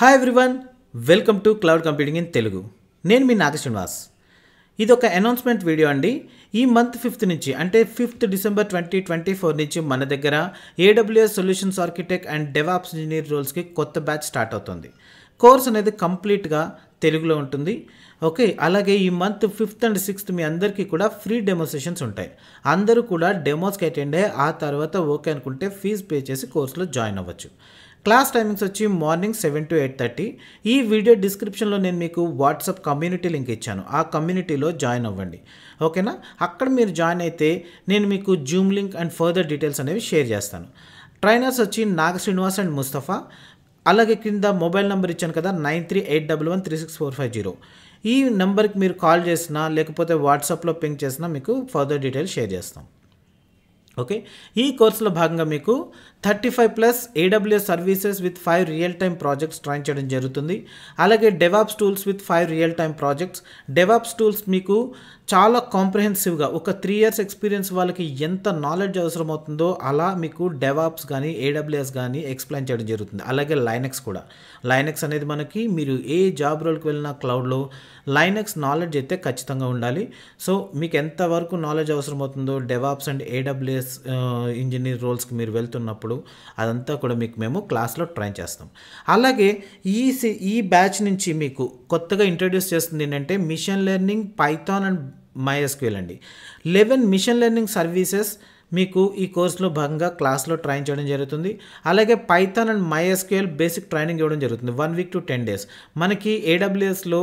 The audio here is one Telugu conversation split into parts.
Hi everyone, welcome to cloud computing in Telugu. నేను మీ నాగ శ్రీనివాస్. ఇది ఒక అనౌన్స్మెంట్ వీడియో అండి. ఈ మంత్ 5th నుంచి అంటే 5th December 2024 నుంచి మన దగ్గర AWS solutions architect and DevOps engineer రోల్స్కి కొత్త బ్యాచ్ స్టార్ట్ అవుతుంది. కోర్స్ అనేది కంప్లీట్గా తెలుగులో ఉంటుంది. ఓకే, అలాగే ఈ మంత్ 5th and 6th మీ అందరికీ కూడా ఫ్రీ డెమో సెషన్స్ ఉంటాయి. అందరూ కూడా డెమోస్కి అటెండ్ అయ్యి ఆ తర్వాత ఓకే అనుకుంటే ఫీజు పే చేసి కోర్సులో జాయిన్ అవ్వచ్చు. క్లాస్ టైమింగ్స్ వచ్చి మార్నింగ్ 7 to 8:30. ఈ వీడియో డిస్క్రిప్షన్లో నేను మీకు వాట్సాప్ కమ్యూనిటీ లింక్ ఇచ్చాను. ఆ కమ్యూనిటీలో జాయిన్ అవ్వండి. ఓకేనా? అక్కడ మీరు జాయిన్ అయితే నేను మీకు Zoom link and further details అనేవి షేర్ చేస్తాను. ట్రైనర్స్ వచ్చి నాగ శ్రీనివాస్ అండ్ ముస్తఫా. అలాగే కింద మొబైల్ నెంబర్ ఇచ్చాను కదా, 9381136450. ఈ నెంబర్కి మీరు కాల్ చేసినా లేకపోతే వాట్సాప్లో పింక్ చేసినా మీకు ఫర్దర్ డీటెయిల్స్ షేర్ చేస్తాం. ఓకే, ఈ కోర్సులో భాగంగా మీకు 35+ AWS services with 5 real time projects train చేయడం జరుగుతుంది. అలాగే DevOps tools with 5 real time projects. DevOps tools మీకు చాలా కాంప్రహెన్సివ్గా ఒక 3 years ఎక్స్పీరియన్స్ వాళ్ళకి ఎంత నాలెడ్జ్ అవసరం అవుతుందో అలా మీకు డెవాప్స్ కానీ AWS కానీ ఎక్స్ప్లెయిన్ చేయడం జరుగుతుంది. అలాగే లైనక్స్ కూడా. లైనక్స్ అనేది మనకి మీరు ఏ జాబ్ రోల్కి వెళ్ళినా క్లౌడ్లో లైనక్స్ నాలెడ్జ్ అయితే ఖచ్చితంగా ఉండాలి. సో మీకు ఎంతవరకు నాలెడ్జ్ అవసరం అవుతుందో డెవాప్స్ అండ్ AWS ఇంజనీర్ రోల్స్కి మీరు వెళ్తున్నప్పుడు అదంతా కూడా మీకు మేము క్లాస్లో ట్రైన్ చేస్తాం. అలాగే ఈ బ్యాచ్ నుంచి మీకు కొత్తగా ఇంట్రడ్యూస్ చేస్తుంది ఏంటంటే machine learning, Python and MySQL అండి. 11 మిషన్ లెర్నింగ్ సర్వీసెస్ మీకు ఈ కోర్సులో భాగంగా క్లాస్లో ట్రైన్ చేయడం జరుగుతుంది. అలాగే Python and MySQL basic training ఇవ్వడం జరుగుతుంది 1 week to 10 days. మనకి AWSలో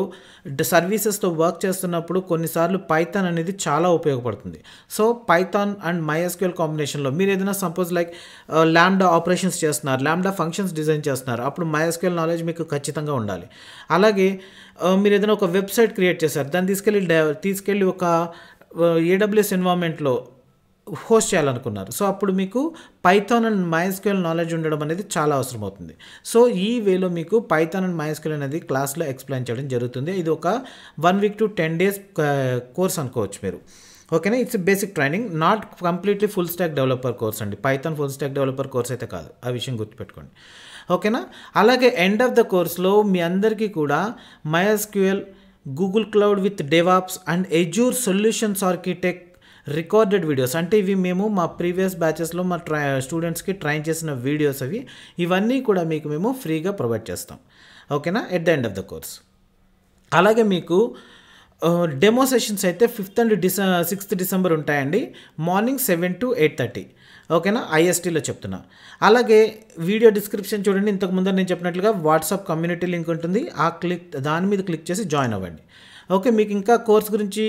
సర్వీసెస్తో వర్క్ చేస్తున్నప్పుడు కొన్నిసార్లు పైథాన్ అనేది చాలా ఉపయోగపడుతుంది. సో పైథాన్ అండ్ MySQL కాంబినేషన్లో మీరు ఏదైనా సపోజ్ లైక్ ల్యాండా ఆపరేషన్స్ చేస్తున్నారు, ల్యాండా ఫంక్షన్స్ డిజైన్ చేస్తున్నారు, అప్పుడు MySQL నాలెడ్జ్ మీకు ఖచ్చితంగా ఉండాలి. అలాగే మీరు ఏదైనా ఒక వెబ్సైట్ క్రియేట్ చేశారు, దాన్ని తీసుకెళ్ళి ఒక AWS ఎన్వైరన్మెంట్లో హోస్ట్ చేయాలనుకున్నారు. సో అప్పుడు మీకు పైథాన్ అండ్ MySQL నాలెడ్జ్ ఉండడం అనేది చాలా అవసరం అవుతుంది. సో ఈ వేలో మీకు పైథాన్ అండ్ MySQL అనేది క్లాస్లో ఎక్స్ప్లెయిన్ చేయడం జరుగుతుంది. ఇది ఒక 1 week to 10 days కోర్స్ అనుకోవచ్చు మీరు. ఓకేనా? It's basic training, not completely full stack developer course అండి. Python full stack developer course అయితే కాదు, ఆ విషయం గుర్తుపెట్టుకోండి. ఓకేనా? అలాగే ఎండ్ ఆఫ్ ద కోర్స్లో మీ అందరికీ కూడా MySQL, Google cloud with DevOps and Azure solutions architect recorded videos, అంటే ఇవి మేము మా ప్రీవియస్ బ్యాచెస్లో మా స్టూడెంట్స్కి ట్రైన్ చేసిన వీడియోస్ ఇవన్నీ కూడా మీకు మేము ఫ్రీగా ప్రొవైడ్ చేస్తాం. ఓకేనా? At the end of the course. అలాగే మీకు డెమో సెషన్స్ అయితే 5th and 6th December ఉంటాయండి. Morning 7 to 8:30. ఓకేనా? ISTలో చెప్తున్నా. అలాగే వీడియో డిస్క్రిప్షన్ చూడండి. ఇంతకుముందు నేను చెప్పినట్లుగా వాట్సాప్ కమ్యూనిటీ లింక్ ఉంటుంది. దాని మీద క్లిక్ చేసి జాయిన్ అవ్వండి. ఓకే, మీకు ఇంకా కోర్స్ గురించి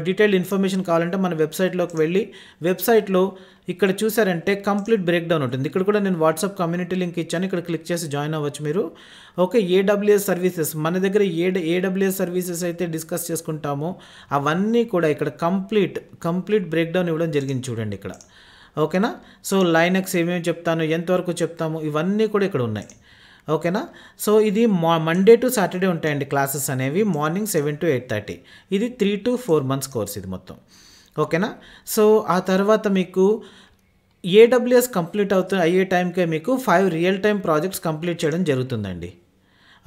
డీటెయిల్డ్ ఇన్ఫర్మేషన్ కావాలంటే మన వెబ్సైట్లోకి వెళ్ళి వెబ్సైట్లో ఇక్కడ చూసారంటే కంప్లీట్ బ్రేక్ డౌన్ ఉంటుంది. ఇక్కడ కూడా నేను వాట్సాప్ కమ్యూనిటీ లింక్ ఇచ్చాను, ఇక్కడ క్లిక్ చేసి జాయిన్ అవ్వచ్చు మీరు. ఓకే, AWS సర్వీసెస్, మన దగ్గర AWS సర్వీసెస్ అయితే డిస్కస్ చేసుకుంటామో అవన్నీ కూడా ఇక్కడ కంప్లీట్ బ్రేక్ డౌన్ ఇవ్వడం జరిగింది చూడండి ఇక్కడ. ఓకేనా? సో లైనక్స్ ఏమేమి చెప్తాను, ఎంతవరకు చెప్తాము, ఇవన్నీ కూడా ఇక్కడ ఉన్నాయి. ఓకేనా? సో ఇది మండే టు సాటర్డే ఉంటాయండి క్లాసెస్ అనేవి, మార్నింగ్ 7 to 8:30. ఇది 3 to 4 months కోర్స్ ఇది మొత్తం. ఓకేనా? సో ఆ తర్వాత మీకు AWS కంప్లీట్ అయ్యే టైంకే మీకు 5 రియల్ టైమ్ ప్రాజెక్ట్స్ కంప్లీట్ చేయడం జరుగుతుందండి.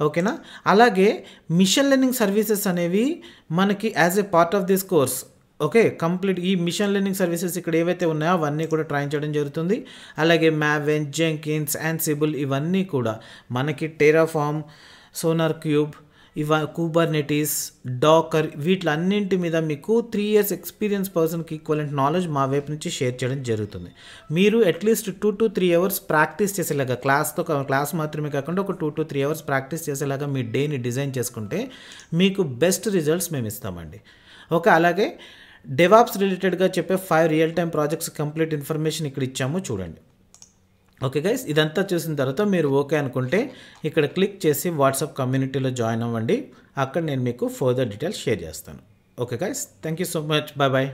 ఓకేనా? అలాగే మిషన్ లెర్నింగ్ సర్వీసెస్ అనేవి మనకి as a part of this course. Okay, complete ఈ మిషన్ లెర్నింగ్ సర్వీసెస్ ఇక్కడ ఏవైతే ఉన్నాయో అవన్నీ కూడా ట్రైన్ చేయడం జరుగుతుంది. అలాగే Maven, Jenkins, Ansible ఇవన్నీ కూడా మనకి Terraform, sonar cube, Kubernetes, Dakar వీటిలన్నింటి మీద మీకు 3 years ఎక్స్పీరియన్స్ పర్సన్కి ఈక్వలెంట్ నాలెడ్జ్ మా వైపు నుంచి షేర్ చేయడం జరుగుతుంది. మీరు అట్లీస్ట్ 2 to 3 hours ప్రాక్టీస్ చేసేలాగా, క్లాస్ మాత్రమే కాకుండా ఒక 2 to 3 hours ప్రాక్టీస్ చేసేలాగా మీ డేని డిజైన్ చేసుకుంటే మీకు బెస్ట్ రిజల్ట్స్ మేము ఇస్తామండి. ఓకే, అలాగే డెవాప్స్ రిలేటెడ్గా చెప్పే 5 real time projects complete information ఇక్కడ ఇచ్చాము చూడండి. ఓకే గైస్, ఇదంతా చూసిన తర్వాత మీరు ఓకే అనుకుంటే ఇక్కడ క్లిక్ చేసి వాట్సాప్ కమ్యూనిటీలో జాయిన్ అవ్వండి. అక్కడ నేను మీకు ఫర్దర్ డీటెయిల్స్ షేర్ చేస్తాను. Okay guys, thank you so much. Bye bye.